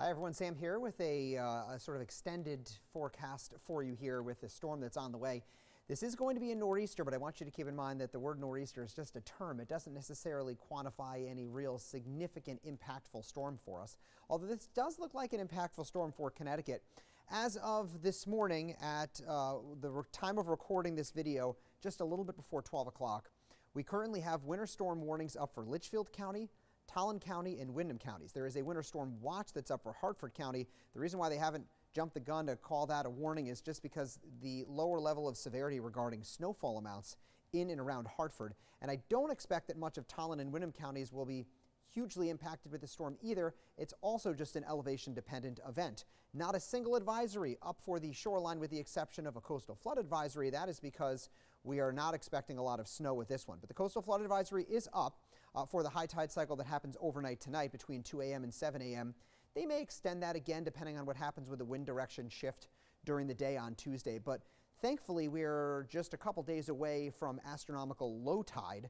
Hi everyone, Sam here with a sort of extended forecast for you here with the storm that's on the way. This is going to be a nor'easter, but I want you to keep in mind that the word nor'easter is just a term. It doesn't necessarily quantify any real significant impactful storm for us, although this does look like an impactful storm for Connecticut. As of this morning at the time of recording this video, just a little bit before 12 o'clock, we currently have winter storm warnings up for Litchfield County, Tolland County, and Windham counties. There is a winter storm watch that's up for Hartford County. The reason why they haven't jumped the gun to call that a warning is just because the lower level of severity regarding snowfall amounts in and around Hartford. And I don't expect that much of Tolland and Windham counties will be hugely impacted with the storm either. It's also just an elevation dependent event. Not a single advisory up for the shoreline with the exception of a coastal flood advisory. That is because we are not expecting a lot of snow with this one. But the coastal flood advisory is up for the high tide cycle that happens overnight tonight between 2 a.m. and 7 a.m. They may extend that again depending on what happens with the wind direction shift during the day on Tuesday. But thankfully, we're just a couple days away from astronomical low tide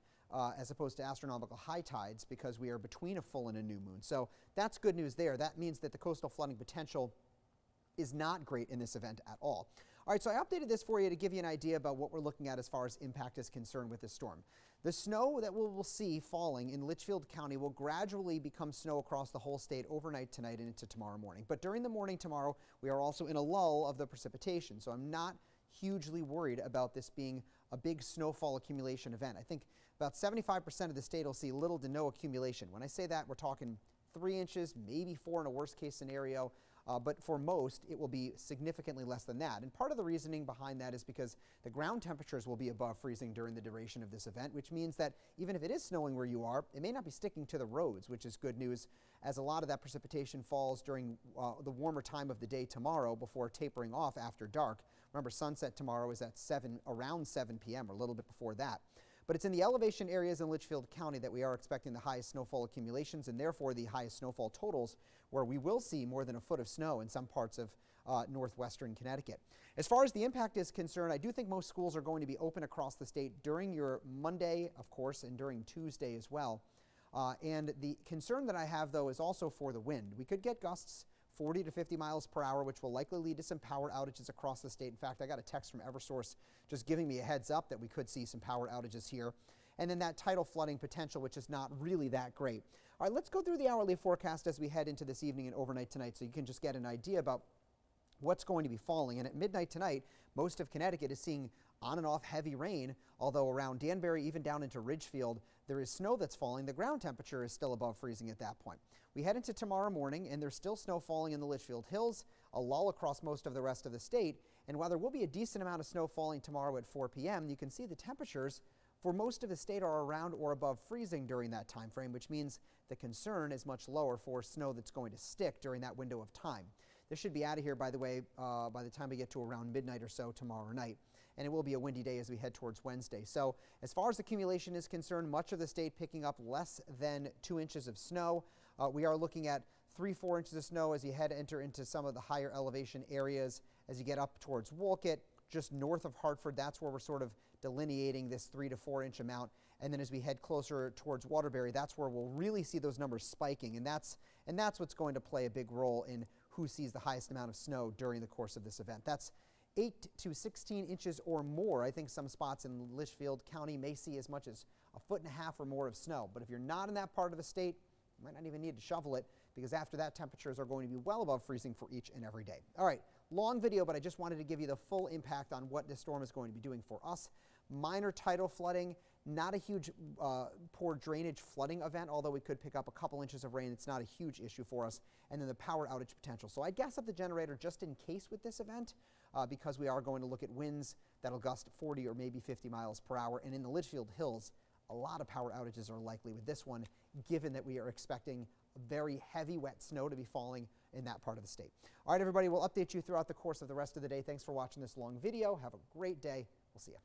as opposed to astronomical high tides because we are between a full and a new moon. So that's good news there. That means that the coastal flooding potential is not great in this event at all. All right, so I updated this for you to give you an idea about what we're looking at as far as impact is concerned with this storm. The snow that we'll see falling in Litchfield County will gradually become snow across the whole state overnight tonight and into tomorrow morning. But during the morning tomorrow, we are also in a lull of the precipitation, so I'm not hugely worried about this being a big snowfall accumulation event. I think about 75% of the state will see little to no accumulation. When I say that, we're talking 3 inches, maybe 4 in a worst case scenario. But for most, it will be significantly less than that. And part of the reasoning behind that is because the ground temperatures will be above freezing during the duration of this event, which means that even if it is snowing where you are, it may not be sticking to the roads, which is good news, as a lot of that precipitation falls during the warmer time of the day tomorrow before tapering off after dark. Remember, sunset tomorrow is at around 7 p.m. or a little bit before that. But it's in the elevation areas in Litchfield County that we are expecting the highest snowfall accumulations and therefore the highest snowfall totals, where we will see more than a foot of snow in some parts of northwestern Connecticut. As far as the impact is concerned, I do think most schools are going to be open across the state during your Monday, of course, and during Tuesday as well. And the concern that I have, though, is also for the wind. We could get gusts 40 to 50 miles per hour, which will likely lead to some power outages across the state. In fact, I got a text from Eversource just giving me a heads up that we could see some power outages here. And then that tidal flooding potential, which is not really that great. All right, let's go through the hourly forecast as we head into this evening and overnight tonight so you can just get an idea about what's going to be falling. And at midnight tonight, most of Connecticut is seeing on and off heavy rain, although around Danbury, even down into Ridgefield, there is snow that's falling. The ground temperature is still above freezing at that point. We head into tomorrow morning, and there's still snow falling in the Litchfield Hills, a lull across most of the rest of the state. And while there will be a decent amount of snow falling tomorrow at 4 p.m., you can see the temperatures for most of the state are around or above freezing during that time frame, which means the concern is much lower for snow that's going to stick during that window of time. This should be out of here, by the way, by the time we get to around midnight or so tomorrow night. And it will be a windy day as we head towards Wednesday. So as far as accumulation is concerned, much of the state picking up less than 2 inches of snow. We are looking at 3-4 inches of snow as you enter into some of the higher elevation areas. As you get up towards Wolcott, just north of Hartford, that's where we're sort of delineating this 3 to 4 inch amount. And then as we head closer towards Waterbury, that's where we'll really see those numbers spiking. And that's what's going to play a big role in who sees the highest amount of snow during the course of this event. That's 8 to 16 inches or more. I think some spots in Litchfield County may see as much as 1.5 feet or more of snow. But if you're not in that part of the state, you might not even need to shovel it, because after that, temperatures are going to be well above freezing for each and every day. All right, long video, but I just wanted to give you the full impact on what this storm is going to be doing for us. Minor tidal flooding, not a huge poor drainage flooding event, although we could pick up a couple inches of rain. It's not a huge issue for us. And then the power outage potential. So I gas up the generator just in case with this event, because we are going to look at winds that'll gust 40 or maybe 50 miles per hour. And in the Litchfield Hills, a lot of power outages are likely with this one, given that we are expecting very heavy wet snow to be falling in that part of the state. All right, everybody, we'll update you throughout the course of the rest of the day. Thanks for watching this long video. Have a great day. We'll see you.